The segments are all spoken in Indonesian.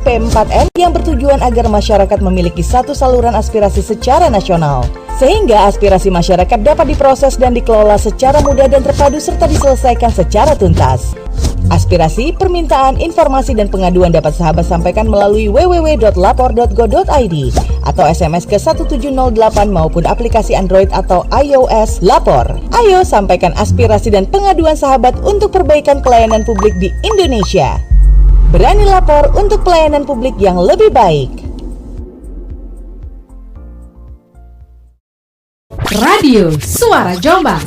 P4N yang bertujuan agar masyarakat memiliki satu saluran aspirasi secara nasional. Sehingga aspirasi masyarakat dapat diproses dan dikelola secara mudah dan terpadu serta diselesaikan secara tuntas. Aspirasi, permintaan, informasi, dan pengaduan dapat sahabat sampaikan melalui www.lapor.go.id atau SMS ke 1708 maupun aplikasi Android atau iOS Lapor. Ayo sampaikan aspirasi dan pengaduan sahabat untuk perbaikan pelayanan publik di Indonesia. Berani lapor untuk pelayanan publik yang lebih baik. Radio Suara Jombang.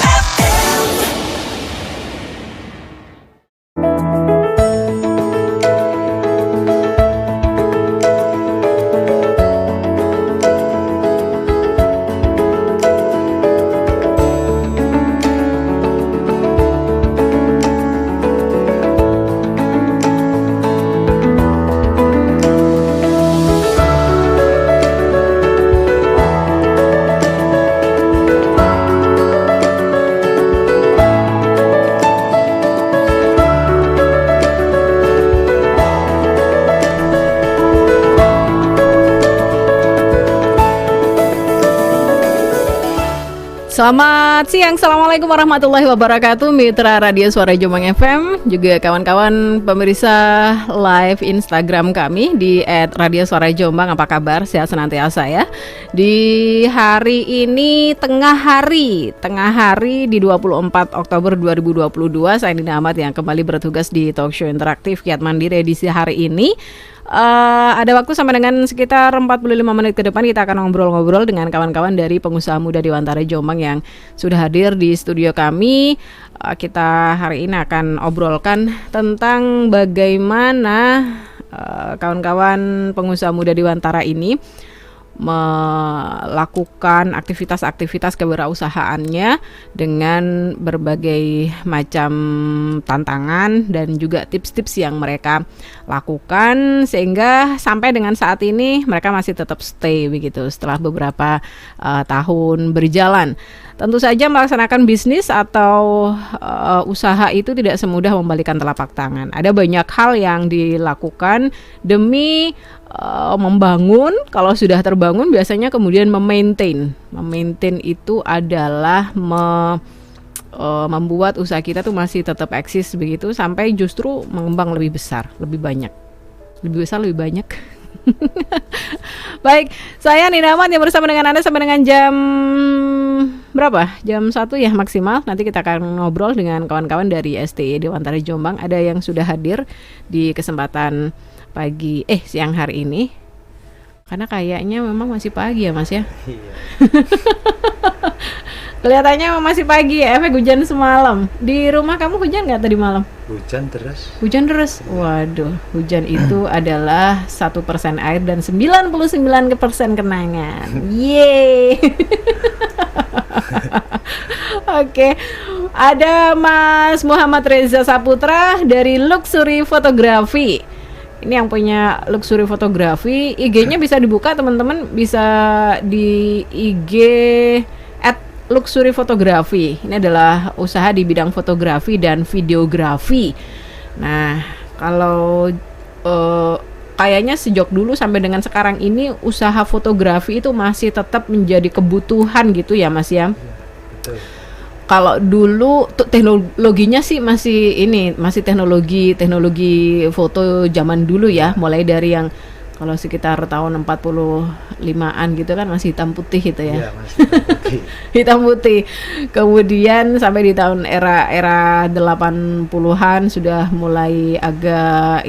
Selamat siang, Assalamualaikum warahmatullahi wabarakatuh. Mitra Radio Suara Jombang FM, juga kawan-kawan pemirsa live Instagram kami di @radiosuarajombang. Apa kabar? Sehat senantiasa ya. Di hari ini tengah hari di 24 Oktober 2022, saya Nina Ahmad yang kembali bertugas di Talkshow Interaktif Kiat Mandiri edisi hari ini. Ada waktu sampai dengan sekitar 45 menit ke depan kita akan ngobrol-ngobrol dengan kawan-kawan dari pengusaha muda di Wantara Jombang yang sudah hadir di studio kami. Kita hari ini akan obrolkan tentang bagaimana kawan-kawan pengusaha muda di Wantara ini melakukan aktivitas-aktivitas kewirausahaannya dengan berbagai macam tantangan dan juga tips-tips yang mereka lakukan sehingga sampai dengan saat ini mereka masih tetap stay begitu setelah beberapa tahun berjalan. Tentu saja melaksanakan bisnis atau usaha itu tidak semudah membalikan telapak tangan. Ada banyak hal yang dilakukan demi membangun. Kalau sudah terbangun biasanya kemudian memaintain. Memaintain itu adalah membuat usaha kita tuh masih tetap eksis begitu sampai justru mengembang lebih besar, lebih banyak. Lebih besar, lebih banyak. Baik, saya Nina Ahmad yang bersama dengan Anda sampai dengan jam berapa? Jam 1 ya maksimal. Nanti kita akan ngobrol dengan kawan-kawan dari STI di Wantara Jombang. Ada yang sudah hadir di kesempatan siang hari ini. Karena kayaknya memang masih pagi ya Mas ya. Iya. Kelihatannya masih pagi ya, efek hujan semalam. Di rumah kamu hujan nggak tadi malam? Hujan deras. Hujan deras? Waduh, hujan itu adalah 1% air dan 99% kenangan. Yeay. Oke, ada Mas Muhammad Reza Saputra dari Luxury Fotografi. Ini yang punya Luxury Fotografi. IG-nya bisa dibuka teman-teman, bisa di IG @Luxury Fotografi. Ini adalah usaha di bidang fotografi dan videografi. Nah, kalau kayaknya sejak dulu sampai dengan sekarang ini usaha fotografi itu masih tetap menjadi kebutuhan gitu ya Mas ya. Betul. Kalau dulu teknologinya sih masih teknologi foto zaman dulu ya, mulai dari yang kalau sekitar tahun 45-an gitu kan masih hitam putih gitu ya. Iya, masih hitam putih. Hitam putih. Kemudian sampai di tahun era 80-an sudah mulai agak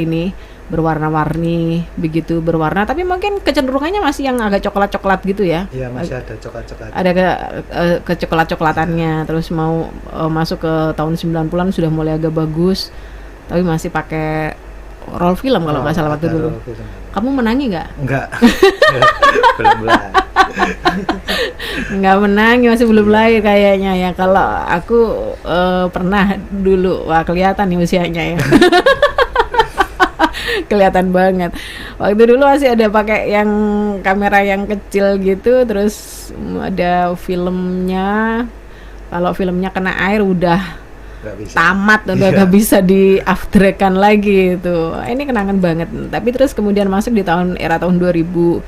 berwarna-warni, begitu berwarna, tapi mungkin kecenderungannya masih yang agak coklat-coklat gitu ya. Iya, masih ada coklat-coklat. Ada kecoklat-coklatannya. Terus mau masuk ke tahun 90-an sudah mulai agak bagus, tapi masih pakai roll film kalau nggak salah waktu dulu. Kamu menangi nggak? Enggak. Belum. Nggak menangi, masih belum lahir kayaknya ya. Kalau aku pernah dulu, wah kelihatan nih usianya ya. Kelihatan banget. Waktu dulu masih ada pakai yang kamera yang kecil gitu, terus ada filmnya. Kalau filmnya kena air udah nggak bisa. tamat, udah Iya. nggak bisa diafdrekan lagi itu. Ini kenangan banget. Tapi terus kemudian masuk di era tahun 2000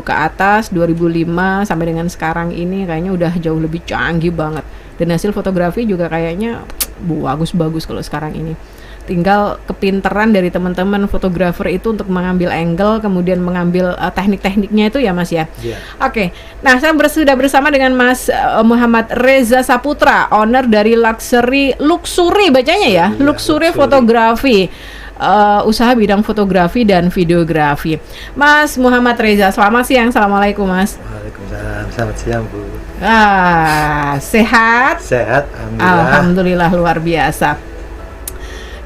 ke atas, 2005 sampai dengan sekarang ini kayaknya udah jauh lebih canggih banget. Dan hasil fotografi juga kayaknya bagus-bagus kalau sekarang ini. Tinggal kepinteran dari teman-teman fotografer itu untuk mengambil angle, kemudian mengambil teknik-tekniknya itu ya Mas ya. Iya. Oke, nah saya sudah bersama dengan Mas Muhammad Reza Saputra, owner dari Luxury bacanya ya, Iya, Luxury Luxury. Fotografi, usaha bidang fotografi dan videografi. Mas Muhammad Reza, selamat siang, assalamualaikum Mas. Waalaikumsalam. Selamat siang Bu. Sehat? Sehat, alhamdulillah. Alhamdulillah luar biasa.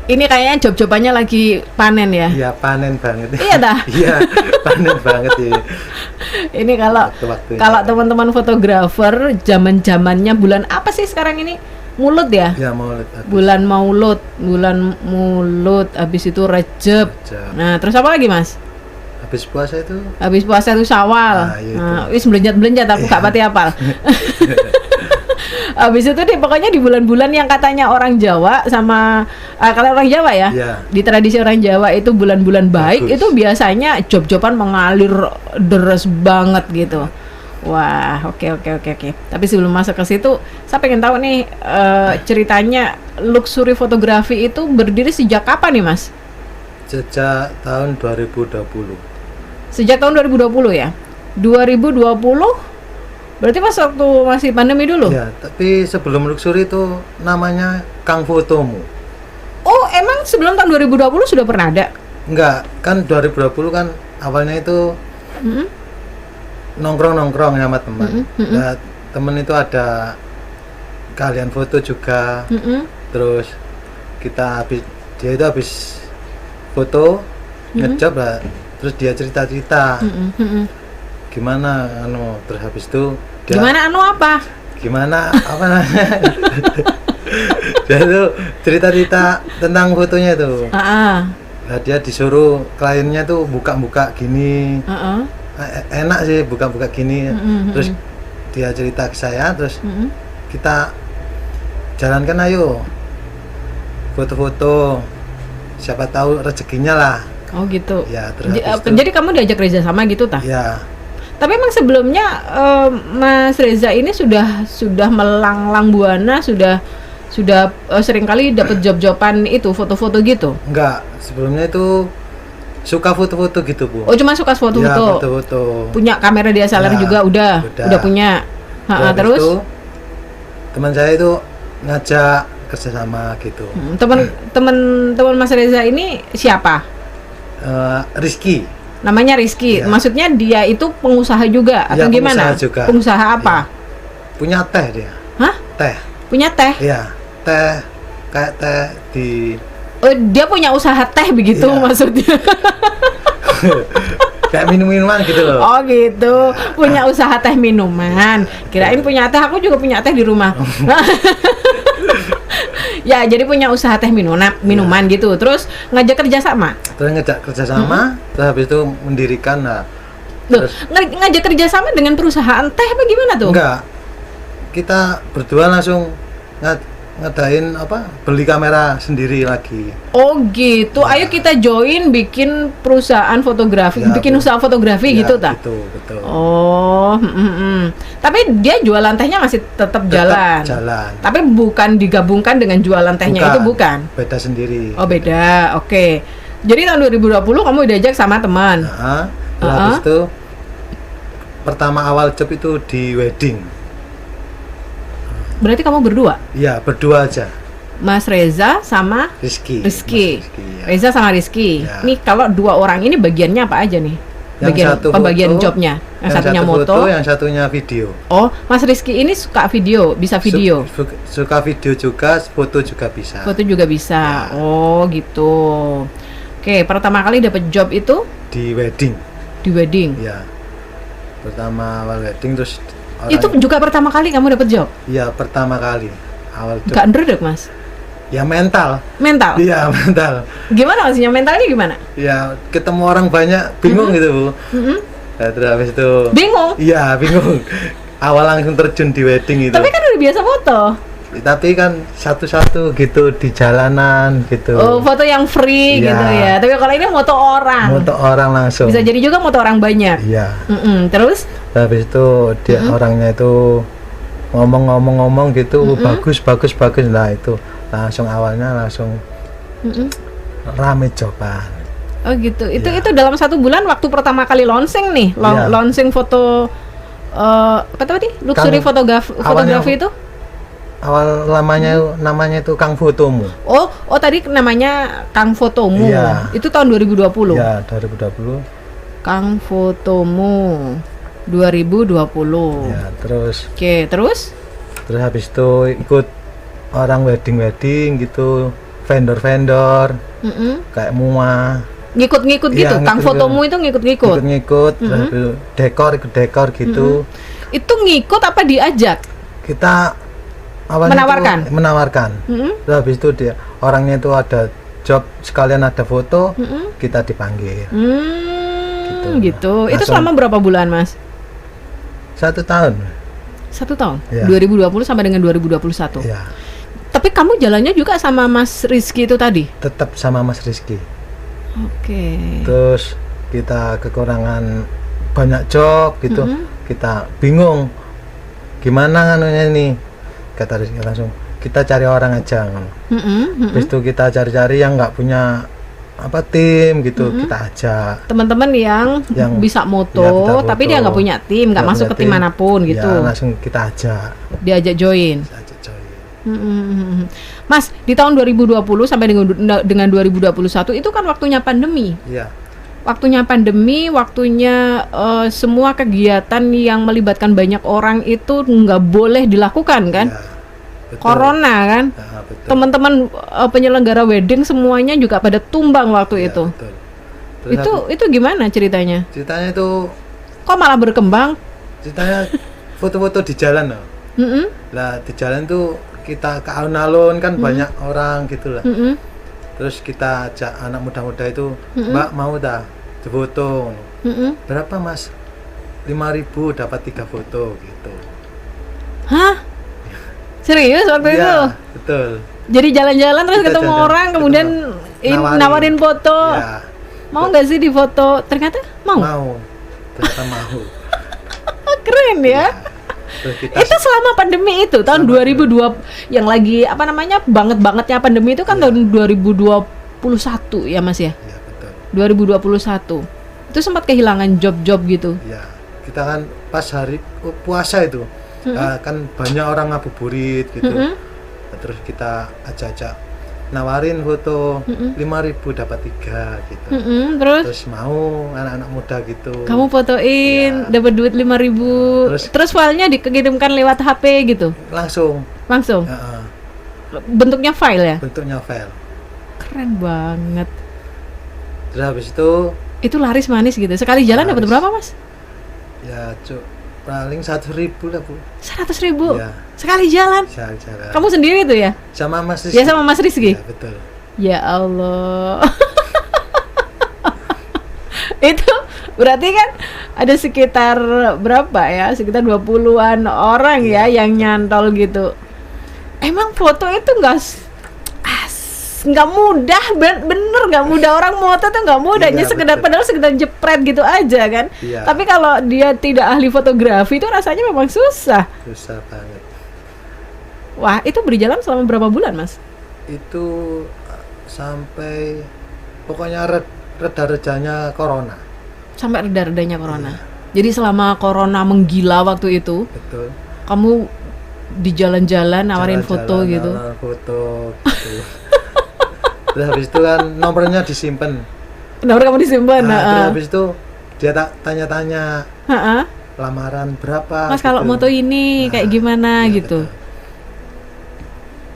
Ini kayaknya job-jobannya lagi panen ya? Iya, panen banget. Iya dah. Iya, panen banget ya. Ini kalau Waktu-waktunya. teman-teman fotografer zaman-zamannya bulan apa sih sekarang ini? Mulut ya? Ya Maulid. Bulan Maulud, habis itu Rejab. Rejab. Nah, terus apa lagi, Mas? Habis puasa itu Habis puasa itu Syawal. Ah, iya itu. Nah, wis belenjat-belenjat aku gak pati apal. Habis itu deh pokoknya di bulan-bulan yang katanya orang Jawa sama kalau orang Jawa ya, Iya. di tradisi orang Jawa itu bulan-bulan baik Bagus. itu biasanya job-joban mengalir deres banget gitu. Wah, oke. Tapi sebelum masuk ke situ, saya pengen tahu nih ceritanya Luxury Fotografi itu berdiri sejak kapan nih, Mas? sejak tahun 2020. Sejak tahun 2020 ya? 2020 berarti pas waktu masih pandemi dulu? Ya, tapi sebelum Luxury itu namanya Kang Fotomu. Oh, emang sebelum tahun 2020 sudah pernah ada? Enggak, kan 2020 kan awalnya itu Mm-mm. nongkrong sama teman. Mm-mm. Nah, temen itu ada kalian foto juga. Mm-mm. Terus dia itu habis foto ngejob lah. Terus dia cerita-cerita Mm-mm. gimana terus habis itu Gimana apa? gimana apa namanya dia itu cerita-cerita tentang fotonya itu. Ah, Nah, dia disuruh kliennya tuh buka-buka gini. Enak sih buka-buka gini. Terus dia cerita ke saya, terus kita jalankan ayo foto-foto, siapa tahu rezekinya lah. Oh gitu. Ya, terus habis itu- Jadi kamu diajak Reza sama gitu tah? Ya, Tapi emang sebelumnya Mas Reza ini sudah melanglang buana, sudah seringkali dapat job-joban itu foto-foto gitu. enggak, sebelumnya itu suka foto-foto gitu, Bu. Oh cuma suka Ya, foto-foto. foto-foto. Punya kamera DSLR Ya, juga udah punya. Habis Terus itu, teman saya itu ngajak kerjasama gitu. teman Mas Reza ini siapa? Rizky. Namanya Rizky. Ya. Maksudnya dia itu pengusaha juga atau Ya, gimana? pengusaha juga. Pengusaha apa? Punya teh dia. Hah? Teh. Punya teh? Iya, teh kayak teh di Oh, dia punya usaha teh begitu Iya. maksudnya. kayak minum-minuman gitu loh. Oh gitu, punya usaha teh minuman. Kirain punya teh, aku juga punya teh di rumah. Ya, jadi punya usaha teh minuman gitu. Terus ngajak kerja sama. Terus ngajak kerjasama, terus habis itu mendirikan. Nah, Loh, terus ngajak kerja sama dengan perusahaan teh apa gimana tuh? enggak, kita berdua langsung ngadain beli kamera sendiri lagi. Oh gitu. Ayo kita join bikin perusahaan fotografi, Ya, bikin Bu. usaha fotografi Ya, gitu tak? Gitu, betul. Oh, tapi dia jualan tehnya masih tetap jalan. Jalan. Tapi bukan digabungkan dengan jualan tehnya itu bukan. Beda sendiri. Oh beda, oke. Jadi tahun 2020 kamu diajak sama teman. Nah, habis itu pertama awal job itu di wedding. Berarti kamu berdua? Iya, berdua aja. Mas Reza sama Rizky. Rizky. Mas Rizky, ya. Reza sama Rizky. Ya. Nih kalau dua orang ini bagiannya apa aja nih? Yang Bagian satu pembagian foto, jobnya. Yang satunya satu moto. yang satunya video. Oh, Mas Rizky ini suka video, bisa video. Suka video juga, foto juga bisa. Foto juga bisa. Ya. Oh, gitu. Oke, pertama kali dapat job itu Di wedding. di wedding. Ya. Pertama awal wedding terus Itu juga pertama kali kamu dapat job. ya pertama kali awal job. Gak ndredeg, Mas. Ya mental. Mental. Iya, mental. Gimana maksudnya mentalnya gimana? Ya ketemu orang banyak bingung gitu, Bu. Nah, terus habis itu Bingung. iya, bingung. Awal langsung terjun di wedding itu. Tapi kan udah biasa foto. Tapi kan satu-satu gitu di jalanan gitu. Oh, foto yang free Iya. gitu ya. Tapi kalau ini moto orang. Moto orang langsung. Bisa jadi juga moto orang banyak. Iya. Terus? Habis itu dia orangnya itu ngomong gitu, bagus. Nah itu langsung awalnya langsung rame coba. Oh gitu. Itu Iya. itu dalam 1 bulan waktu pertama kali launching nih, Iya. launching foto apa tadi? Luxury fotografi itu? Awal namanya itu Kang Fotomu. Oh tadi namanya Kang Fotomu. Iya. Itu tahun 2020. Ya, 2020. Kang Fotomu 2020. Ya, terus Oke, terus? habis itu ikut orang wedding gitu, vendor kayak MUA. Ngikut-ngikut Iya, gitu. Kang ngikut-ngikut. Fotomu itu ngikut-ngikut. Ikut-ngikut, terus habis itu ikut dekor gitu. Itu ngikut apa diajak? Kita awalnya Menawarkan? itu menawarkan. Terus habis itu dia orangnya itu ada job sekalian ada foto, kita dipanggil. Gitu. Itu Langsung. selama berapa bulan, Mas? 1 tahun. 1 tahun? Iya. 2020 sampai dengan 2021. Ya, Tapi kamu jalannya juga sama Mas Rizky itu tadi? tetap sama Mas Rizky. Oke. Terus kita kekurangan banyak job gitu, kita bingung gimana anunya ini, kata Rizky langsung kita cari orang aja. Habis itu kita cari-cari yang nggak punya tim gitu, kita ajak Teman-teman yang bisa moto, Iya, bisa tapi foto. dia nggak punya tim, nggak Nggak masuk ke punya tim manapun gitu. Ya, langsung kita ajak Diajak join. join. Mas, di tahun 2020 sampai dengan 2021 itu kan waktunya pandemi. Iya. Waktunya pandemi, waktunya semua kegiatan yang melibatkan banyak orang itu nggak boleh dilakukan kan? Ya, betul. Corona kan? Ya, betul. Teman-teman penyelenggara wedding semuanya juga pada tumbang waktu Ya, itu. betul. Terus Itu gimana ceritanya? ceritanya itu Kok malah berkembang? ceritanya foto-foto di jalan loh. Lah di jalan tuh kita ke alun-alun kan banyak orang gitu lah. Terus kita ajak anak muda-muda itu, Mbak mau dah difoto. Berapa Mas? 5.000 dapat 3 foto gitu. Hah? Serius waktu itu? Iya, betul. Jadi jalan-jalan terus Kita ketemu jalan-jalan, orang kemudian nawarin foto. Ya, Mau nggak sih difoto? Ternyata mau. mau. Ternyata mau. Keren ya. Terus kita Itu selama pandemi itu tahun 2020 yang lagi banget-bangetnya pandemi itu kan tahun 2021 ya Mas ya. ya betul. 2021. Itu sempat kehilangan job-job gitu. Ya, kita kan pas hari puasa itu kan banyak orang ngabuburit gitu. Terus kita ajak-ajak nawarin foto 5.000 dapat 3 gitu. Terus Terus mau anak-anak muda gitu. kamu fotoin Ya. dapat duit 5.000. Terus filenya dikirimkan lewat HP gitu. Langsung Langsung. ya, Bentuknya file ya. bentuknya file. Keren banget. Terus habis itu Itu laris manis gitu. Sekali jalan dapat Laris. berapa, Mas? ya paling 1.000 lah Bu. 100.000. Ya, Sekali jalan. jalan. Kamu sendiri tuh ya? Sama Mas Rizky. Ya sama Mas Rizky. Ya, betul. Ya Allah. Itu berarti kan ada sekitar berapa ya? Sekitar 20-an orang ya yang nyantol gitu. Emang foto itu nggak mudah, bener nggak mudah. Orang moto tuh nggak mudah, hanya Iya, sekedar betul. padahal sekedar jepret gitu aja kan. Iya. Tapi kalau dia tidak ahli fotografi itu rasanya memang susah. Susah banget. Wah, itu berjalan selama berapa bulan, Mas? Itu sampai pokoknya reda-redanya corona. Sampai reda-redanya corona. Jadi selama corona menggila waktu itu, Betul. kamu di jalan-jalan nawarin foto Jalan-jalan, gitu. nawarin foto gitu. Terus habis itu kan nomornya disimpan. Nomor kamu disimpan. Terus habis itu dia tanya-tanya Heeh. lamaran berapa. Mas kalau gitu. moto ini kayak gimana Iya, gitu. betul.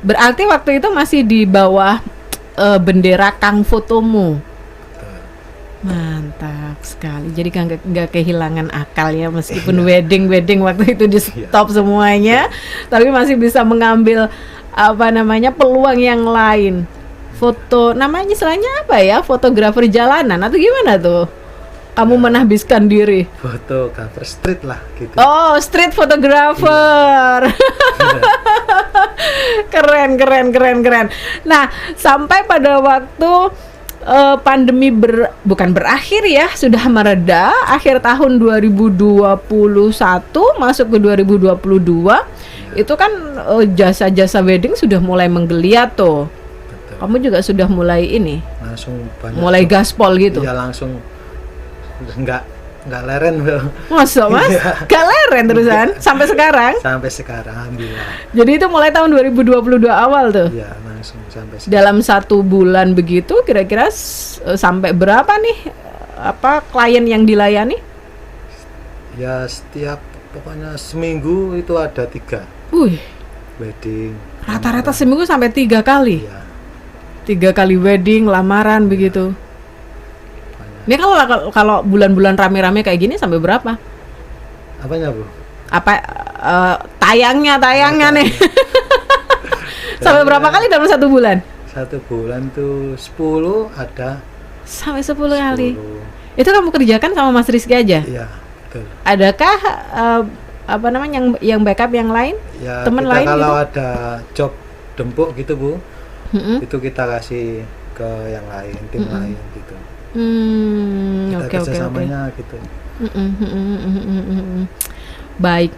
Berarti waktu itu masih di bawah bendera Kang Fotomu. Betul. Mantap sekali. Jadi nggak kehilangan akal ya meskipun wedding waktu itu di stop semuanya, tapi masih bisa mengambil peluang yang lain. Foto namanya istilahnya apa ya? Fotografer jalanan atau gimana tuh? kamu menahbiskan diri? Fotografer street lah gitu. Oh, street photographer. Keren. Nah, sampai pada waktu pandemi bukan berakhir ya, sudah mereda, akhir tahun 2021 masuk ke 2022, itu kan jasa-jasa wedding sudah mulai menggeliat tuh. Betul. Kamu juga sudah mulai ini, Langsung banyak. mulai gaspol gitu. Iya langsung nggak leren bro. Masa mas? Iya. Gak leren terusan sampai sekarang. Sampai sekarang alhamdulillah. Jadi itu mulai tahun 2022 awal tuh. Iya langsung sampai sekarang. Dalam 1 bulan begitu kira-kira sampai berapa nih klien yang dilayani? Ya setiap pokoknya seminggu itu ada 3 Wih, wedding. rata-rata seminggu sampai 3 kali. Iya 3 kali wedding, lamaran begitu. banyak. Ini kalau bulan-bulan rame-rame kayak gini sampai berapa? Apanya bu? Apa tayangnya nih? Sampai berapa kali dalam 1 bulan? 1 bulan tuh 10 ada. Sampai 10 kali. 10. Itu kamu kerjakan sama Mas Rizky aja? Iya betul. Adakah yang backup yang lain? Ya Temen kita lain kalau gitu? ada job dempuk gitu bu, Mm-mm. itu kita kasih ke yang lain, tim lain gitu. Kita Oke. kerjasamanya gitu. Baik.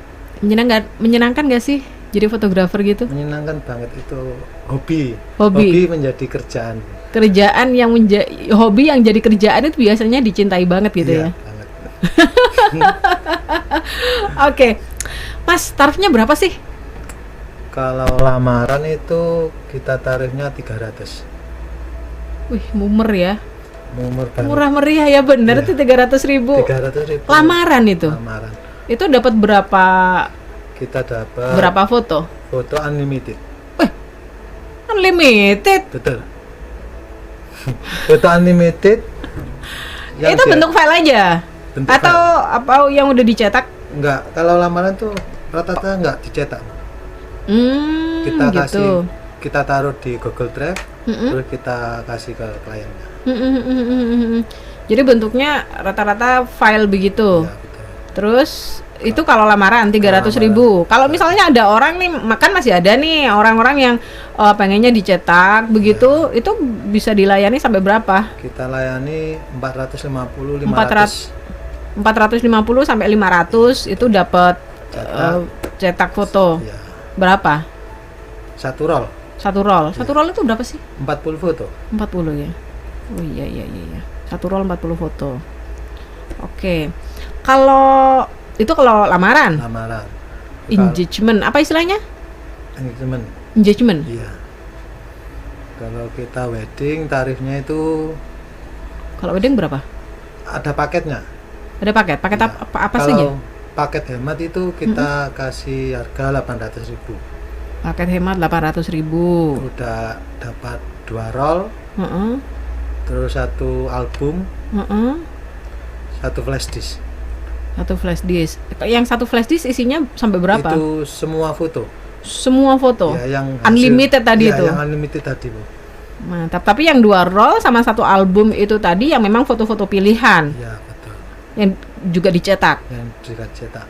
Menyenangkan gak sih jadi fotografer gitu? Menyenangkan banget itu hobi. Hobi. Menjadi kerjaan. Kerjaan yang hobi yang jadi kerjaan itu biasanya dicintai banget gitu Iya, ya. banget. Oke. Mas, tarifnya berapa sih? Kalau lamaran itu kita tarifnya 300. Wih, mumer ya. Banget. Murah meriah ya bener Iya. tuh 300.000. 300.000. Lamaran itu. Lamaran. Itu dapat Kita dapat berapa foto? foto unlimited. Unlimited. Betul. Foto unlimited. yang Itu bentuk file aja. bentuk Atau apa yang udah dicetak? enggak, kalau lamaran tuh rata-rata enggak dicetak. Kita gitu. kasih, kita taruh di Google Drive, Mm-mm. terus kita kasih ke kliennya. Jadi bentuknya rata-rata file begitu. Ya, betul. Terus itu kalau lamaran 300.000. Kalau misalnya ada orang nih, makan masih ada nih orang-orang yang pengennya dicetak begitu, itu bisa dilayani sampai berapa? Kita layani 450 500. 450 sampai 500 itu dapat cetak foto. Ya, Berapa? 1 roll Satu roll. Satu roll itu berapa sih? 40 foto. 40 ya. Oh iya. Satu roll 40 foto. Oke. Kalau lamaran, Lamaran. engagement, apa istilahnya? Engagement. Engagement. Iya. Kalau kita wedding tarifnya itu Kalau wedding berapa? ada paketnya. Ada paket Ya. apa Kalau saja? paket hemat itu kita kasih harga 800.000. Paket hemat 800.000. Udah dapat 2 roll, Heeh. terus 1 album, Heeh. 1 flash disk. Satu flash disk. Yang satu flash disk isinya sampai berapa? Itu semua foto. Semua foto. Ya, yang Unlimited tadi ya, itu. yang unlimited tadi, Bu. Mantap. Tapi yang 2 roll sama 1 album itu tadi yang memang foto-foto pilihan Ya, betul. yang juga dicetak. Yang juga cetak.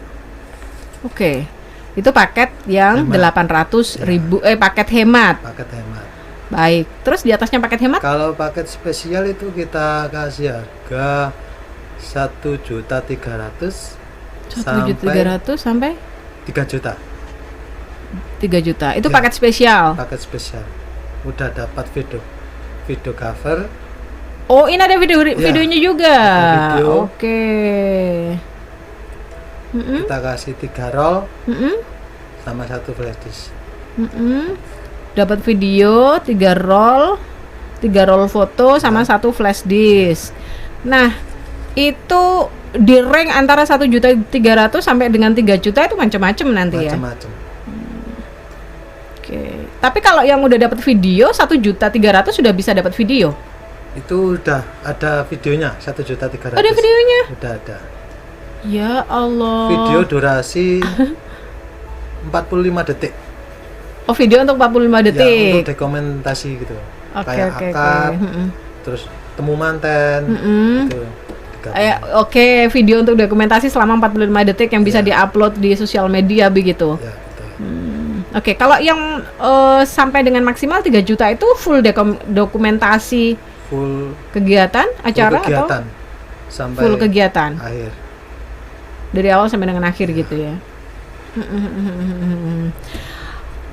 Oke. Itu paket yang Hemat. 800.000 paket hemat. Paket hemat. Baik. Terus di atasnya paket hemat? Kalau paket spesial itu kita kasih harga 1.300.000 1.300.000 sampai 3 juta. 3 juta. Itu Ya. paket spesial. Paket spesial. Udah dapat video cover. Oh, ini ada videonya juga. Ada video. Oke. Kita kasih 3 roll Mm-mm. sama 1 flash disk. Dapat video 3 roll foto sama 1 flash disk. Nah, itu di rank antara 1.300.000 sampai dengan 3 juta itu macam-macam nanti ya. Macam-macam. Oke. Tapi kalau yang udah dapat video 1.300.000 sudah bisa dapat video. Itu udah ada videonya 1.300.000. Ada videonya? Udah ada. Ya Allah. Video durasi 45 detik. Oh, video untuk 45 Ya, detik. untuk dokumentasi gitu. Oke, Kayak oke, akad, oke. terus temu manten Mm-mm. gitu. Oke, video untuk dokumentasi selama 45 detik yang bisa diupload di sosial media begitu. Ya, betul. Oke, kalau yang sampai dengan maksimal 3 juta itu full dokumentasi Full kegiatan, acara full kegiatan, atau sampai full kegiatan? akhir. Dari awal sampai dengan akhir gitu ya.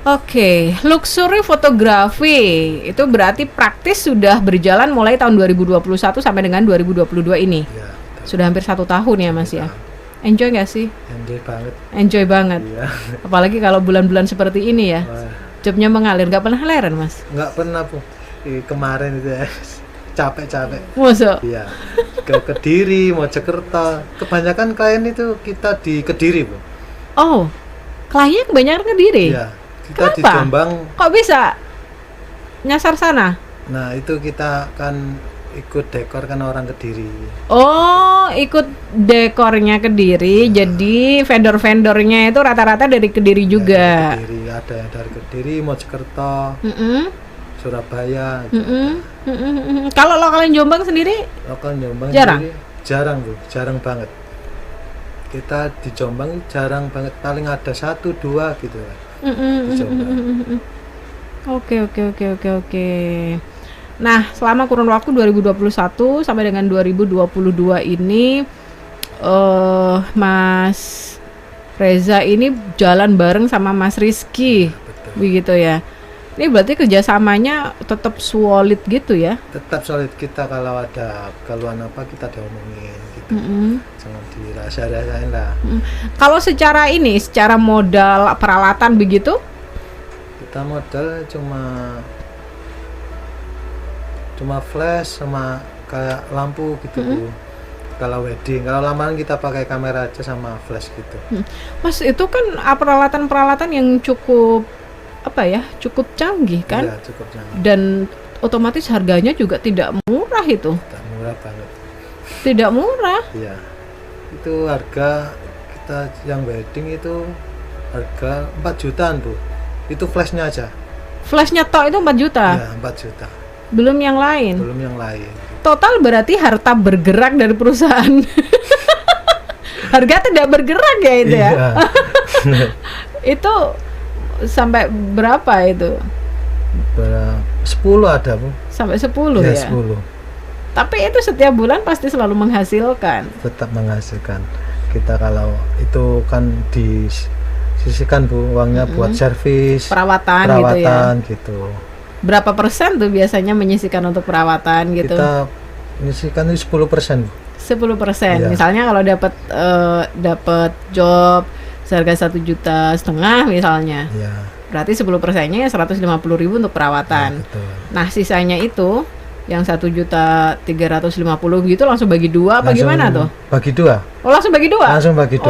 Oke, luxury fotografi itu berarti praktis sudah berjalan mulai tahun 2021 sampai dengan 2022 ini. Ya, betul. Sudah hampir 1 tahun ya Mas ya. Enjoy nggak sih? Enjoy banget. Enjoy banget. Iya. Apalagi kalau bulan-bulan seperti ini ya. Wah, Jobnya mengalir, nggak pernah leren Mas? nggak pernah Bu. Kemarin itu ya, capek-capek. Masuk. Iya. Ke Kediri, Mojokerto. Kebanyakan klien itu kita di Kediri Bu. Oh, kliennya kebanyakan Kediri. Iya. Kita di Kenapa? Jombang. Kok bisa nyasar sana? Nah, itu kita kan ikut dekor kan orang Kediri. Oh, ikut dekornya Kediri. Jadi vendor-vendornya itu rata-rata dari Kediri juga. Ya, dari Kediri, ada yang dari Kediri, Mojokerto, Mm-mm. Surabaya. Gitu. Mm-mm. Kalau lokalnya Jombang sendiri, Lokal Jombang Jarang? sendiri jarang Bu, jarang banget. Kita di Jombang jarang banget, paling ada 1-2 gitu kan. Di Jombang. Oke. Nah, selama kurun waktu 2021 sampai dengan 2022 ini, Mas Reza ini jalan bareng sama Mas Rizky, Betul. begitu ya. Ini berarti kerjasamanya tetap solid gitu ya? Tetap solid, kita kalau ada keluhan apa kita diomongin gitu. Jangan dirahsia-rahsiain lah. Kalau secara modal peralatan begitu, Kita modal cuma flash sama kayak lampu gitu Bu. Kalau wedding, kalau lamaran kita pakai kamera aja sama flash gitu. Mas, itu kan peralatan-peralatan yang cukup cukup canggih kan? Iya, cukup canggih. Dan otomatis harganya juga tidak murah itu. Tidak murah banget. Tidak murah. Iya. Itu harga kita yang wedding itu harga 4 jutaan Bu. Itu flashnya aja. Flashnya tok itu 4 juta. Iya, 4 juta. Belum yang lain. Belum yang lain. Total berarti harta bergerak dari perusahaan. Harga tidak bergerak ya itu ya. Iya. Itu sampai berapa itu? 10 ada Bu. Sampai 10 Ya, ya. 10. Tapi itu setiap bulan pasti selalu menghasilkan. Tetap menghasilkan. Kita kalau itu kan disisihkan Bu uangnya buat servis, Perawatan gitu. Berapa persen tuh biasanya menyisihkan untuk perawatan gitu? Kita menyisihkan itu 10% Bu. 10%. Iya. Misalnya kalau dapat job seharga 1,5 juta misalnya. Iya. Berarti 10%-nya 150.000 untuk perawatan. Ya, betul. Nah, sisanya itu yang 1.350.000 gitu langsung bagi 2 apa Langsung gimana tuh? Bagi 2. Oh, langsung bagi 2? Langsung bagi 2.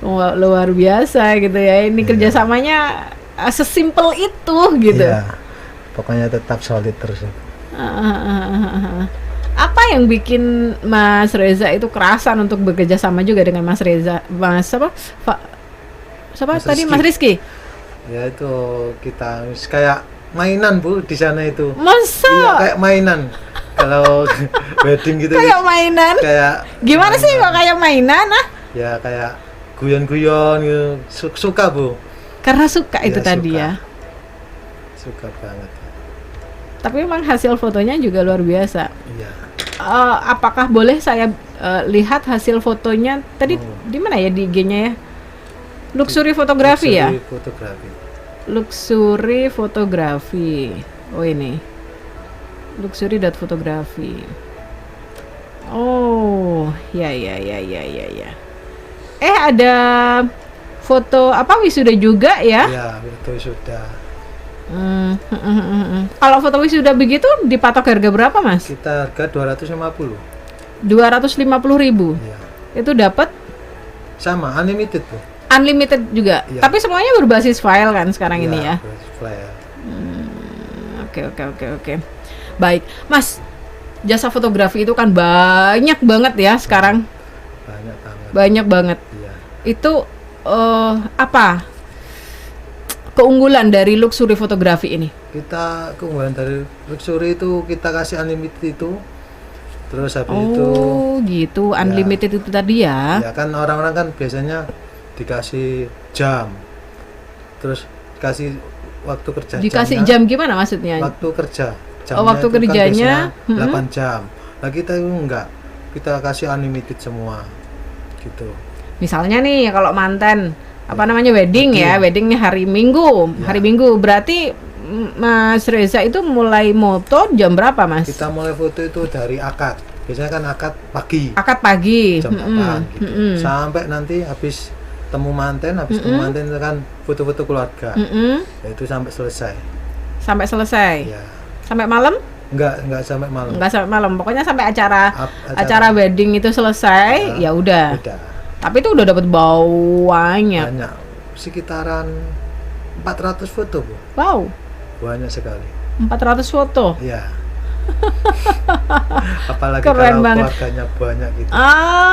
Wah, luar biasa gitu ya. Ini kerjasamanya sesimpel itu gitu. Iya. Pokoknya tetap solid terus. Apa yang bikin Mas Reza itu kerasan untuk bekerja sama juga dengan Mas Reza, Mas Rizky. Mas Rizky? Ya itu kita kayak mainan Bu di sana itu. Masa? Iya, kayak mainan. Kalau wedding gitu. Kayak mainan? Kayak Gimana sih kok kayak mainan? Ya kayak guyon-guyon gitu. Suka Bu. Karena suka itu Ya, tadi suka. ya. Suka banget. Tapi memang hasil fotonya juga luar biasa. Iya. Apakah boleh saya lihat hasil fotonya tadi di mana ya di IG-nya ya? Luxury fotografi ya? Luxury fotografi. Luxury fotografi. Oh ini. Luxury.fotografi. Oh, ya. Ada foto wisuda juga ya? Iya, itu sudah. Kalau foto wisuda begitu dipatok harga berapa, Mas? Kita harga 250. 250.000. Iya. Itu dapat Sama, unlimited Bu. unlimited juga. Iya. Tapi semuanya berbasis file kan sekarang ini ya. Flyer. Oke. Baik, Mas. Jasa fotografi itu kan banyak banget ya sekarang. Banyak banget. Banyak banget. Iya. Itu apa keunggulan dari luxury fotografi ini? Kita keunggulan dari luxury itu kita kasih unlimited itu Terus habis itu Oh gitu, unlimited itu tadi ya? ya kan orang-orang kan biasanya dikasih jam, terus dikasih waktu kerja. Dikasih jamnya, jam gimana maksudnya? waktu kerja. Oh, waktu itu kan kerjanya, biasanya 8 jam. Nah kita itu enggak, kita kasih unlimited semua gitu. Misalnya nih kalau manten apa namanya weddingnya hari Minggu, Ya. hari Minggu berarti Mas Reza itu mulai moto jam berapa Mas? Kita mulai foto itu dari akad. Biasanya kan akad pagi, Akad pagi. jam 8 gitu. Sampai nanti habis temu manten, temu manten itu kan foto-foto keluarga. Itu sampai selesai. Sampai selesai. Ya. Sampai malam? Enggak sampai malam. Enggak sampai malam. Pokoknya sampai acara Acara wedding itu selesai, ya udah. Udah. Tapi itu udah dapat banyak. Banyak. Sekitaran 400 foto, Bu. Wow. Banyak sekali. 400 foto. Iya. Apalagi Keren kalau banget. keluarganya banyak gitu.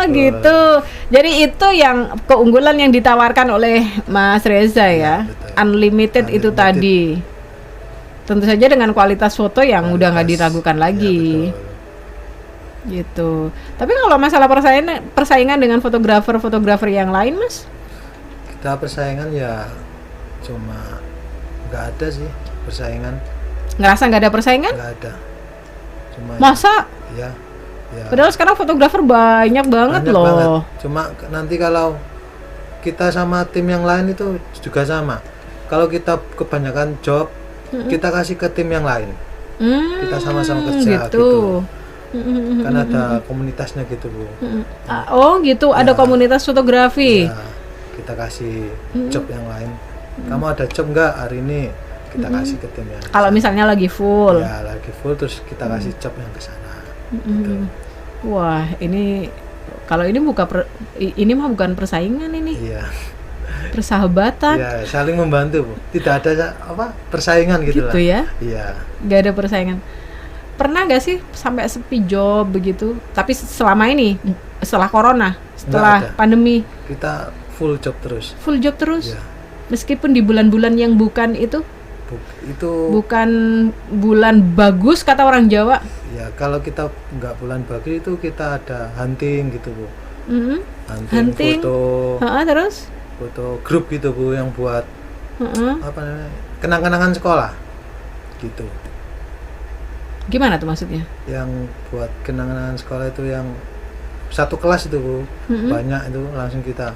Gitu. Jadi itu yang keunggulan yang ditawarkan oleh Mas Reza ya. betul. Unlimited itu Unlimited. tadi. Tentu saja dengan kualitas foto yang udah nggak diragukan lagi. Ya, betul. Gitu. Tapi kalau masalah persaingan dengan fotografer yang lain, Mas? Kita persaingan ya cuma nggak ada sih persaingan, Ngerasa nggak ada persaingan? nggak ada. Cuma Masa? ya, Padahal sekarang fotografer banyak banget banyak loh. banget. Cuma nanti kalau kita sama tim yang lain itu juga sama. Kalau kita kebanyakan job, kita kasih ke tim yang lain. Kita sama-sama kerja gitu. Kan ada komunitasnya gitu, Bu. Oh gitu, ada komunitas fotografi. Ya, kita kasih job yang lain. Kamu ada job nggak hari ini? Kita kasih ke tim yang Kalau misalnya lagi full. ya lagi full, terus kita kasih job yang ke sana. Gitu. Wah, ini kalau ini ini mah bukan persaingan ini, Iya. persahabatan. Iya, saling membantu, Bu. Tidak ada persaingan gitu lah. Gitu ya. Iya. Nggak ada persaingan. Pernah nggak sih sampai sepi job begitu? Tapi selama ini, setelah corona, setelah ada. pandemi, Kita full job terus. full job terus. Iya. Meskipun di bulan-bulan yang bukan itu, Itu bukan bulan bagus kata orang Jawa. ya kalau kita nggak bulan bagi itu kita ada hunting gitu, Bu. Mhm. Hunting. Terus? Foto grup gitu, Bu, yang buat Heeh. apa namanya? Kenang-kenangan sekolah. Gitu. Gimana tuh maksudnya? Yang buat kenangan sekolah itu yang satu kelas itu, Bu. Banyak itu langsung kita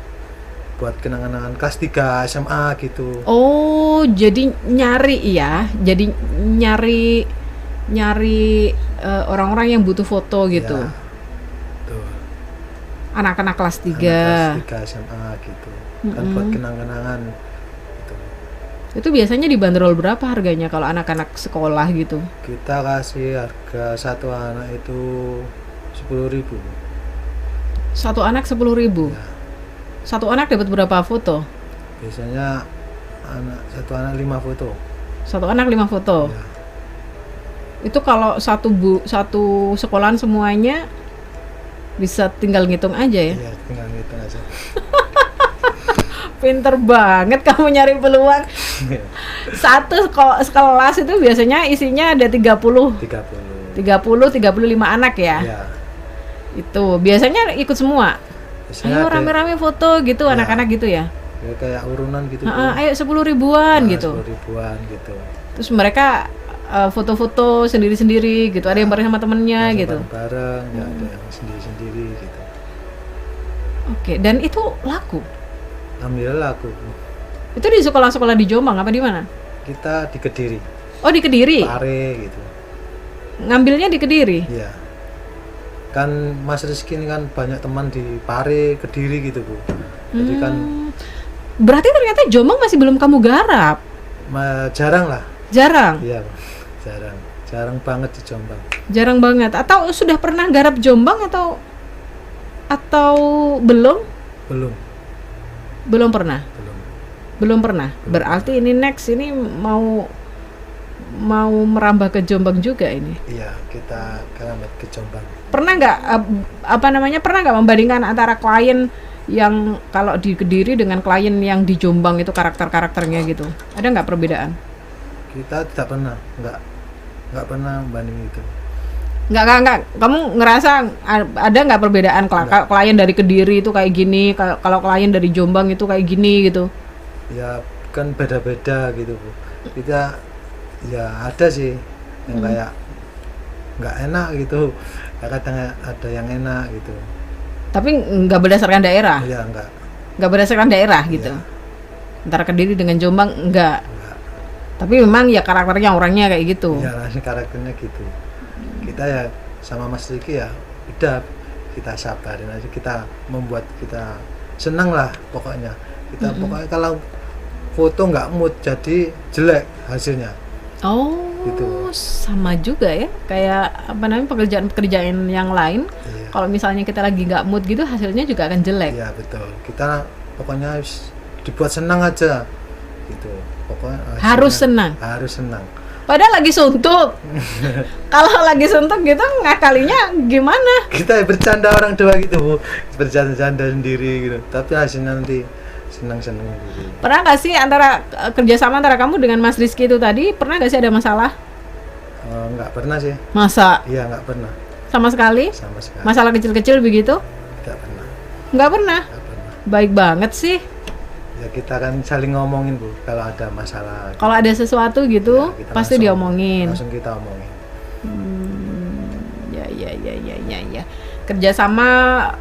buat kenangan kelas 3 SMA gitu. Oh, jadi nyari ya. Jadi nyari orang-orang yang butuh foto gitu. Ya, tuh. Anak-anak kelas 3. Kelas 3 SMA gitu. Kan buat kenang-kenangan gitu. Itu biasanya dibanderol berapa harganya kalau anak-anak sekolah gitu? Kita kasih harga satu anak itu 10.000. Satu anak 10.000. Ya. Satu anak dapat berapa foto? Biasanya satu anak 5 foto. Satu anak 5 foto. Ya. Itu kalau satu sekolahan semuanya bisa tinggal ngitung aja ya. Iya, tinggal ngitung aja. Pinter banget kamu nyari peluang. Satu sekelas itu biasanya isinya ada 30. 35 anak ya. Ya. Itu biasanya ikut semua. Biasanya Ayo ada- rame-rame foto gitu, Ya. anak-anak gitu ya. ya kayak urunan gitu. Ayo 10 ribuan gitu. 10 ribuan gitu. Terus mereka foto-foto sendiri-sendiri gitu. Ada yang bareng sama temennya Langsung gitu. bareng-bareng, ya ada yang sendiri-sendiri gitu. Oke, dan itu laku. Alhamdulillah aku. Itu di sekolah-sekolah di Jombang apa di mana? Kita di Kediri, Oh, di Kediri. Pare gitu. Ngambilnya di Kediri. Iya. Kan Mas Rizky ini kan banyak teman di Pare, Kediri gitu, Bu. Jadi kan Berarti ternyata Jombang masih belum kamu garap. jarang lah. Jarang. Iya, Bu. Jarang. Jarang banget di Jombang. Jarang banget. Atau sudah pernah garap Jombang atau belum? Belum. Belum pernah. Belum. Belum pernah. Berarti ini next ini mau merambah ke Jombang juga ini. Iya, kita keramat ke Jombang. Pernah nggak pernah nggak membandingkan antara klien yang kalau di Kediri dengan klien yang di Jombang itu karakternya gitu? Ada nggak perbedaan? Kita tidak pernah, nggak pernah banding itu. Enggak. Kamu ngerasa ada nggak perbedaan klien dari Kediri itu kayak gini, kalau klien dari Jombang itu kayak gini gitu? Ya kan beda-beda gitu Bu. Kita ya ada sih yang kayak nggak enak gitu. Kadang ada yang enak gitu. Tapi nggak berdasarkan daerah? Iya Nggak berdasarkan daerah gitu? Iya. Antara Kediri dengan Jombang enggak? Tapi memang ya karakternya orangnya kayak gitu? Iya langsung karakternya gitu. Kita ya sama Mas Riki ya udah kita sabarin aja, kita membuat kita senang lah pokoknya. Kita pokoknya kalau foto nggak mood jadi jelek hasilnya. Oh, Gitu. sama juga ya, kayak apa namanya pekerjaan yang lain. Iya. Kalau misalnya kita lagi nggak mood gitu, hasilnya juga akan jelek. Iya betul. Kita pokoknya harus dibuat senang aja gitu. Pokoknya Harus senang. Harus senang. Padahal lagi suntuk. Kalau lagi suntuk gitu ngakalinya gimana? Kita bercanda orang tua gitu Bu, bercanda-canda sendiri gitu. Tapi hasilnya nanti senang-senang sendiri. Pernah nggak sih kerjasama antara kamu dengan Mas Rizky itu tadi? Pernah nggak sih ada masalah? Nggak pernah sih. Masa? Iya nggak pernah. Sama sekali? Sama sekali. Masalah kecil-kecil begitu? Nggak pernah. Nggak pernah? Nggak pernah. Baik banget sih. Ya kita kan saling ngomongin Bu, kalau ada masalah. Kalau ada sesuatu gitu, Ya, kita pasti diomongin. Langsung kita omongin. Ya. Kerjasama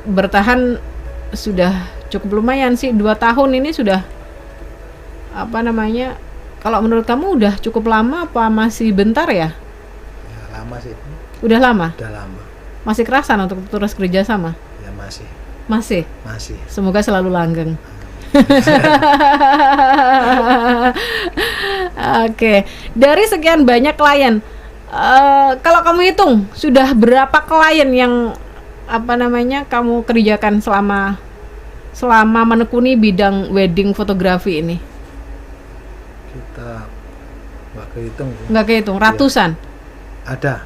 bertahan sudah cukup lumayan sih, 2 tahun ini sudah apa namanya? Kalau menurut kamu udah cukup lama apa masih bentar ya? Ya lama sih. Udah lama? Udah lama. Masih kerasan untuk terus kerjasama? Ya masih. Masih. Semoga selalu langgeng. Oke, dari sekian banyak klien, kalau kamu hitung sudah berapa klien yang apa namanya kamu kerjakan selama menekuni bidang wedding fotografi ini? Kita nggak kehitung Bu. Nggak kehitung, ratusan? Ada.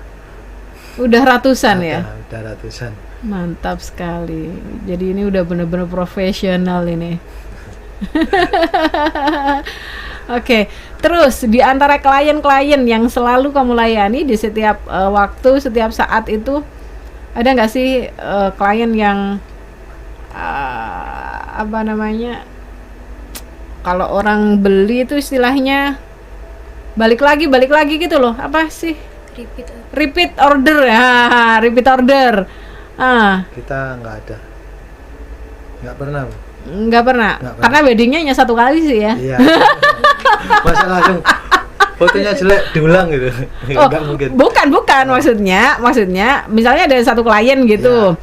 Udah ratusan ya? Udah ratusan. Mantap sekali. Jadi ini udah bener-bener profesional ini. Oke, terus di antara klien-klien yang selalu kamu layani di setiap waktu, setiap saat itu, ada nggak sih klien yang apa namanya, kalau orang beli itu istilahnya balik lagi gitu loh, apa sih? Repeat order ya, repeat order. Kita nggak pernah Bu. Nggak pernah, karena weddingnya hanya 1 kali sih ya. Iya. Masa langsung fotonya jelek diulang gitu. Nggak mungkin. Bukan maksudnya misalnya ada 1 klien gitu.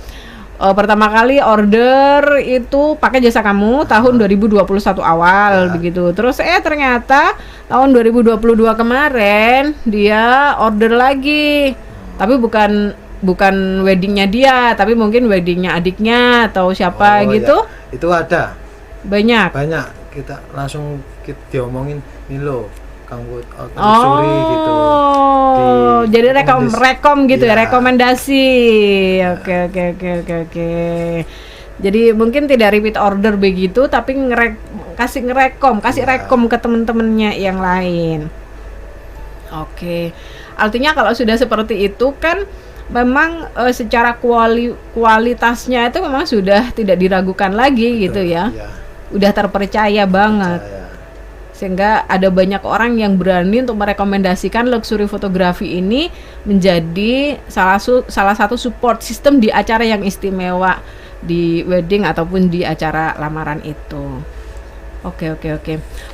Pertama kali order itu pakai jasa kamu tahun 2021 awal begitu. Terus ternyata tahun 2022 kemarin dia order lagi. Tapi bukan weddingnya dia, tapi mungkin weddingnya adiknya atau siapa gitu. Ya. Itu ada. Banyak. Kita langsung diomongin ini loh, kamu telusuri gitu. Jadi rekom gitu ya, Iya. rekomendasi. Oke. Jadi mungkin tidak repeat order begitu, tapi kasih rekom ke temen-temennya yang lain. Oke. Artinya kalau sudah seperti itu kan memang secara kualitasnya itu memang sudah tidak diragukan lagi. Betul, gitu ya. Iya. Udah terpercaya banget. Sehingga ada banyak orang yang berani untuk merekomendasikan luxury fotografi ini menjadi salah satu support system di acara yang istimewa di wedding ataupun di acara lamaran itu. Oke.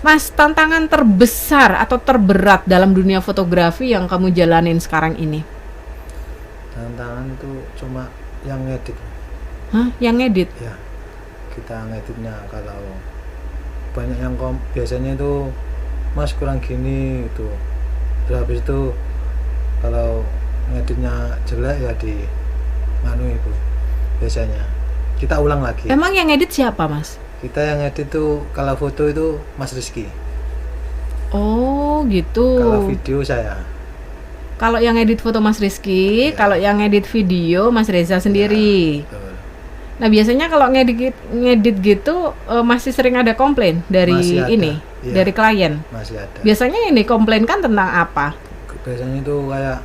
Mas, tantangan terbesar atau terberat dalam dunia fotografi yang kamu jalanin sekarang ini? Tantangan itu cuma yang ngedit. Hah? Yang ngedit? Ya, kita ngeditnya kalau banyak yang biasanya itu Mas kurang gini gitu. Terus habis itu kalau ngeditnya jelek ya di itu biasanya kita ulang lagi. Emang yang ngedit siapa Mas? Kita yang ngedit tuh kalau foto itu Mas Rizky. Oh gitu. Kalau video saya. Kalau yang edit foto Mas Rizky, kalau yang edit video Mas Reza sendiri. Betul. Nah biasanya kalau ngedit gitu masih sering ada komplain dari dari klien. Masih ada. Biasanya yang dikomplainkan tentang apa? Biasanya itu kayak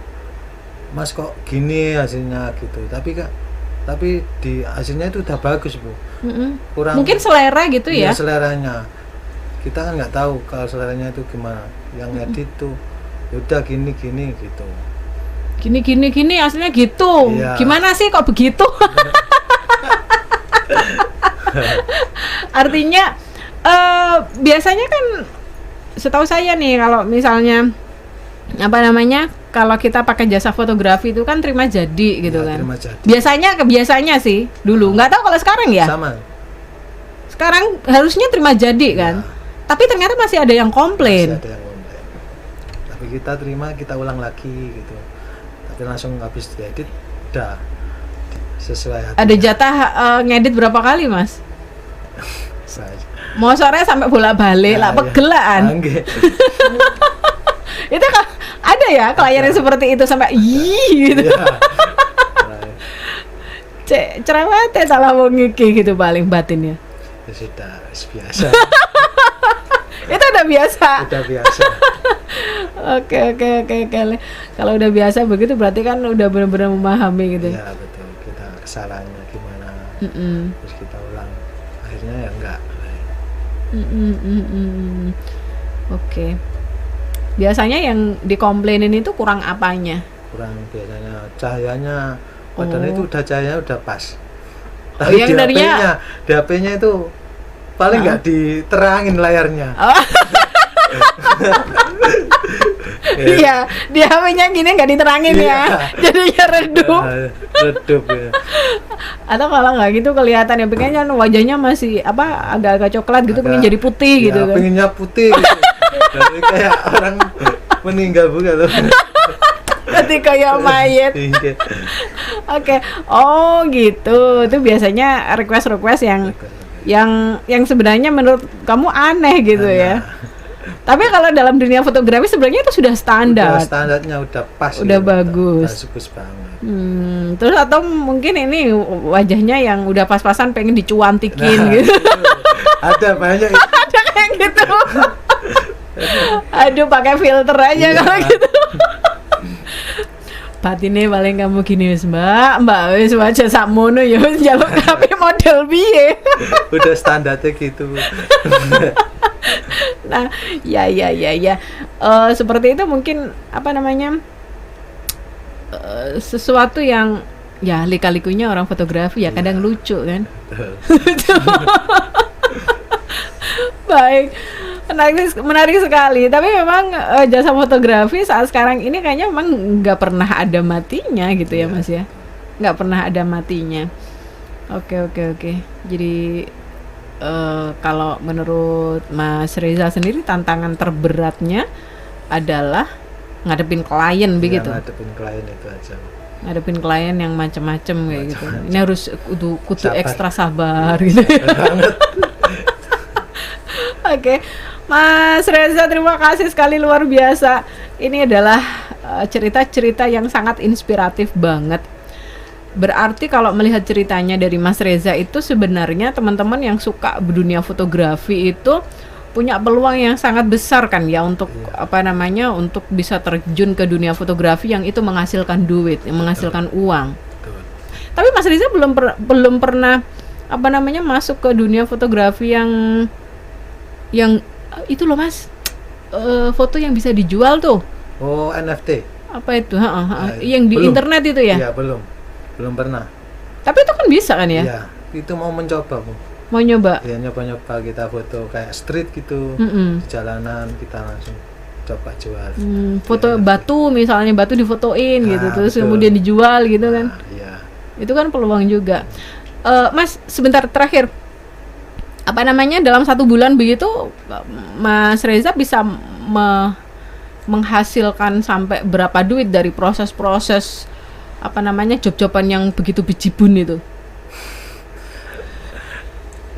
Mas kok gini hasilnya gitu, tapi di hasilnya itu udah bagus Bu. Kurang Mungkin selera gitu ya? Seleranya kita kan nggak tahu kalau seleranya itu gimana, yang edit tuh udah gini gitu. Gini aslinya gitu. Iya. Gimana sih kok begitu? Artinya biasanya kan setahu saya nih, kalau misalnya kalau kita pakai jasa fotografi itu kan terima jadi gitu Ya, kan. terima jadi. Biasanya sih dulu, nggak tahu kalau sekarang ya. Sama. Sekarang harusnya terima jadi kan. Tapi ternyata masih ada yang komplain. Masih ada yang komplain. Tapi kita terima, kita ulang lagi gitu. Tapi langsung habis diedit udah sesuai hati. Ada jatah ngedit berapa kali, Mas? Mau sore sampai bolak-balik lah, pegelaan. Itu kan ada ya klien yang seperti itu sampai gitu. Cek cerewet salah wong iki gitu paling batinnya. Ya sudah biasa. Itu udah biasa. Udah biasa. Oke. Kalau udah biasa begitu berarti kan udah benar-benar memahami gitu. Iya betul. Kita kesalahannya gimana. Terus kita ulang. Akhirnya ya enggak. Oke. Biasanya yang dikomplainin itu kurang apanya? Kurang biasanya cahayanya. Padahal itu udah cahayanya udah pas. Oh, Tapi yang di HP-nya itu paling nggak diterangin layarnya. Iya, di HP-nya gini nggak diterangin ya, jadinya redup. Redup ya. Atau kalau nggak gitu kelihatan ya, pengennya wajahnya masih agak-agak coklat gitu, pengen jadi putih gitu kan. Pengennya putih gitu. Jadi kayak orang meninggal bukan loh. Jadi kayak mayat. Oke. Oh gitu. Itu biasanya request yang sebenarnya menurut kamu aneh gitu ya. Tapi kalau dalam dunia fotografi sebenarnya itu sudah standar. Standarnya udah pas. Udah bagus. Udah bagus banget. Terus atau mungkin ini wajahnya yang udah pas-pasan pengen dicuantikin gitu. Ada banyak. Ada kayak gitu. Aduh, pakai filter aja kalau gitu. Batinnya paling kamu gini wis mbak wis wajah sakmono ya wis njaluk tapi model piye. Udah standarnya gitu. Nah, ya. Seperti itu mungkin sesuatu yang ya lika-likunya orang fotografi ya, kadang lucu kan. Baik. Menarik sekali. Tapi memang jasa fotografi saat sekarang ini kayaknya memang nggak pernah ada matinya gitu ya Mas ya. Nggak pernah ada matinya. Oke. Jadi kalau menurut Mas Reza sendiri tantangan terberatnya adalah ngadepin klien begitu. Ngadepin klien itu aja. Ngadepin klien yang macam-macam kayak gitu. Ini harus kudu ekstra sabar gitu. Oke. Mas Reza, terima kasih sekali, luar biasa. Ini adalah cerita-cerita yang sangat inspiratif banget. Berarti kalau melihat ceritanya dari Mas Reza itu sebenarnya teman-teman yang suka dunia fotografi itu punya peluang yang sangat besar kan ya untuk untuk bisa terjun ke dunia fotografi yang itu menghasilkan duit, yang menghasilkan uang. Tapi Mas Reza belum pernah masuk ke dunia fotografi yang itu loh Mas, foto yang bisa dijual tuh. Oh, NFT. Apa itu? Yang di internet itu ya? Iya, belum pernah. Tapi itu kan bisa kan ya? Iya, itu mau mencoba Bu. Mau nyoba? Iya, nyoba kita foto kayak street gitu, di jalanan kita langsung coba jual. Foto batu misalnya, batu difotoin gitu, terus betul. kemudian dijual gitu kan? Iya. Itu kan peluang juga. Mas, sebentar terakhir. Dalam 1 bulan begitu Mas Reza bisa menghasilkan sampai berapa duit dari proses-proses job-joban yang begitu bejibun itu?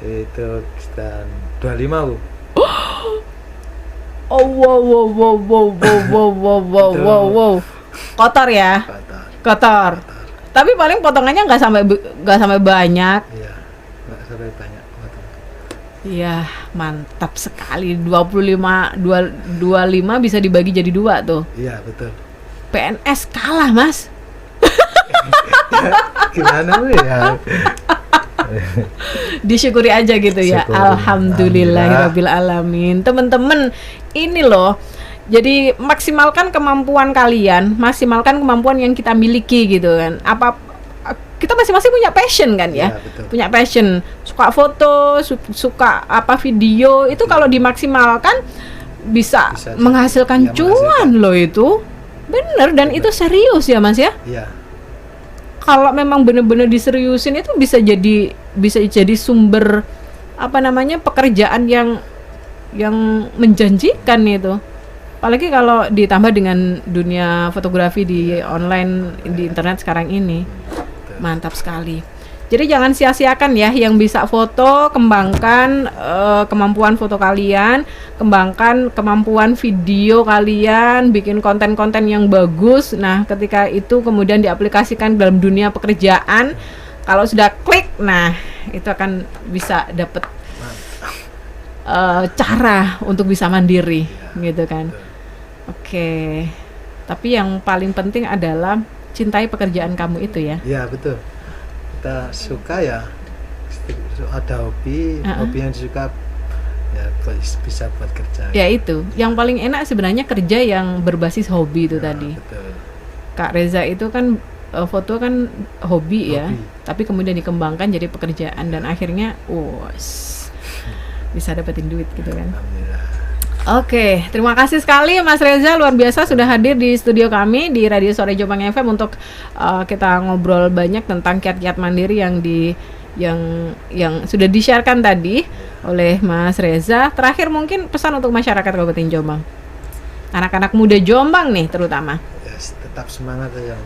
Itu sekitar 25 Bu. Oh wow. Kotor ya? Kotor. Tapi paling potongannya nggak sampai banyak. Iya, nggak sampai banyak. Iya, mantap sekali. 25 bisa dibagi jadi 2 tuh. Iya, betul. PNS kalah, Mas. Gimana ya? Disyukuri aja gitu ya. Syukuri. Alhamdulillahirabbil alamin. Teman-teman, ini loh. Jadi maksimalkan kemampuan kalian, maksimalkan kemampuan yang kita miliki gitu kan. Kita masing-masing punya passion kan ya? Betul. Punya passion, suka foto, suka apa video, itu kalau dimaksimalkan bisa menghasilkan cuan loh itu. Bener, dan itu serius ya Mas ya? Iya. Kalau memang benar-benar diseriusin itu bisa jadi sumber pekerjaan yang menjanjikan itu. Apalagi kalau ditambah dengan dunia fotografi di online, di internet sekarang ini. Mantap sekali. Jadi jangan sia-siakan ya yang bisa foto, kembangkan kemampuan foto kalian, kembangkan kemampuan video kalian, bikin konten-konten yang bagus. Nah, ketika itu kemudian diaplikasikan dalam dunia pekerjaan, kalau sudah klik, nah itu akan bisa dapat cara untuk bisa mandiri, gitu kan. Oke. Tapi yang paling penting adalah cintai pekerjaan kamu itu ya. Iya, betul. Kita suka ya, ada hobi yang disuka ya bisa buat kerja. Ya itu, yang paling enak sebenarnya kerja yang berbasis hobi itu tadi. Betul. Kak Reza itu kan foto kan hobi ya, tapi kemudian dikembangkan jadi pekerjaan dan akhirnya bisa dapetin duit gitu kan. Alhamdulillah. Oke, terima kasih sekali Mas Reza, luar biasa sudah hadir di studio kami di Radio Sore Jombang FM untuk kita ngobrol banyak tentang kiat-kiat mandiri yang sudah di-sharekan tadi oleh Mas Reza. Terakhir mungkin pesan untuk masyarakat Kabupaten Jombang, anak-anak muda Jombang nih terutama. Yes, tetap semangat ya,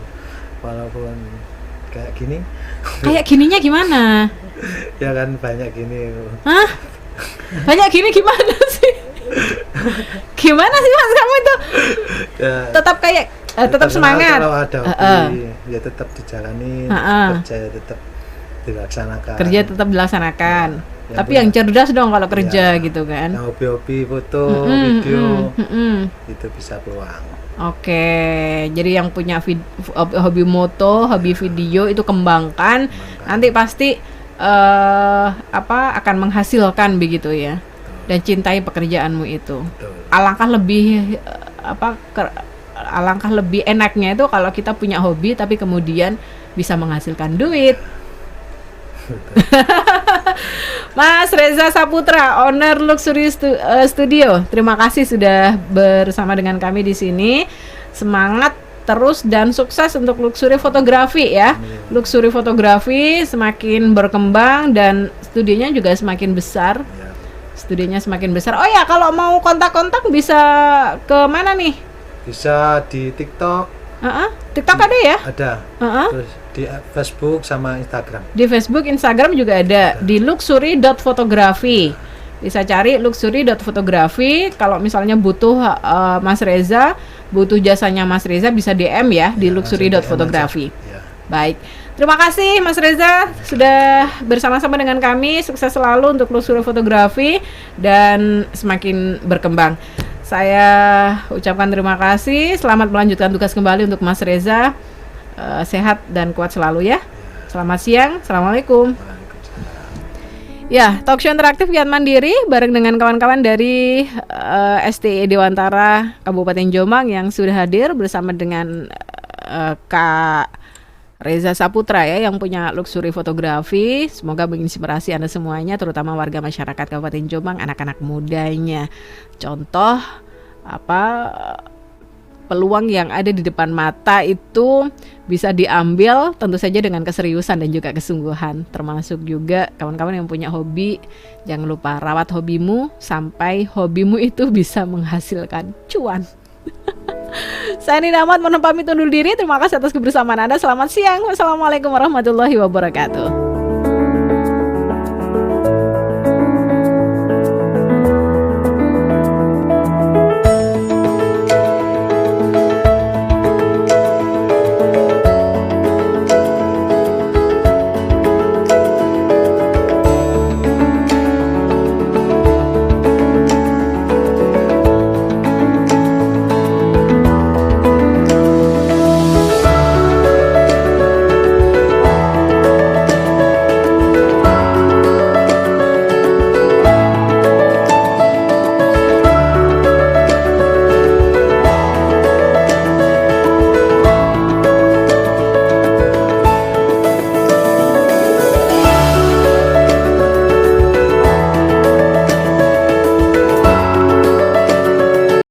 walaupun kayak gini. Kayak gininya gimana? Ya kan banyak gini. Hah? Banyak gini gimana sih? Gimana sih Mas kamu itu? Ya, tetap semangat. Kalau ada hobi ya tetap dijalani, kerja ya tetap dilaksanakan. Kerja tetap dilaksanakan. Ya, tapi yang cerdas dong kalau kerja gitu kan. Yang hobi-hobi foto, video itu bisa peluang. Oke, jadi yang punya hobi moto, hobi video itu kembangkan. Nanti pasti akan menghasilkan begitu ya. Dan cintai pekerjaanmu itu. Betul. Alangkah lebih enaknya itu kalau kita punya hobi tapi kemudian bisa menghasilkan duit. Mas Reza Saputra, owner Luxury Studio, terima kasih sudah bersama dengan kami di sini. Semangat terus dan sukses untuk Luxury Fotografi ya. Luxury Fotografi semakin berkembang dan studionya juga semakin besar. Studionya semakin besar. Oh ya, kalau mau kontak-kontak bisa ke mana nih? Bisa di TikTok. TikTok ada ya? Ada. Terus di Facebook sama Instagram. Di Facebook, Instagram juga ada. Di luxury.fotografi. Bisa cari luxury.fotografi. Kalau misalnya butuh Mas Reza, butuh jasanya Mas Reza bisa DM ya di luxury.fotografi. Ya. Baik. Terima kasih Mas Reza sudah bersama-sama dengan kami. Sukses selalu untuk Luxury Fotografi dan semakin berkembang. Saya ucapkan terima kasih. Selamat melanjutkan tugas kembali untuk Mas Reza. Sehat dan kuat selalu ya. Selamat siang. Assalamualaikum. Ya, talkshow interaktif Kiat Mandiri bareng dengan kawan-kawan dari STI Dewantara Kabupaten Jombang yang sudah hadir bersama dengan Kak Reza Saputra ya yang punya Luxury Fotografi. Semoga menginspirasi Anda semuanya, terutama warga masyarakat Kabupaten Jombang, anak-anak mudanya. Contoh peluang yang ada di depan mata itu bisa diambil tentu saja dengan keseriusan dan juga kesungguhan. Termasuk juga kawan-kawan yang punya hobi, jangan lupa rawat hobimu sampai hobimu itu bisa menghasilkan cuan. Saya Nina Ahmad mohon pamit undur diri. Terima kasih atas kebersamaan Anda. Selamat siang. Wassalamualaikum warahmatullahi wabarakatuh.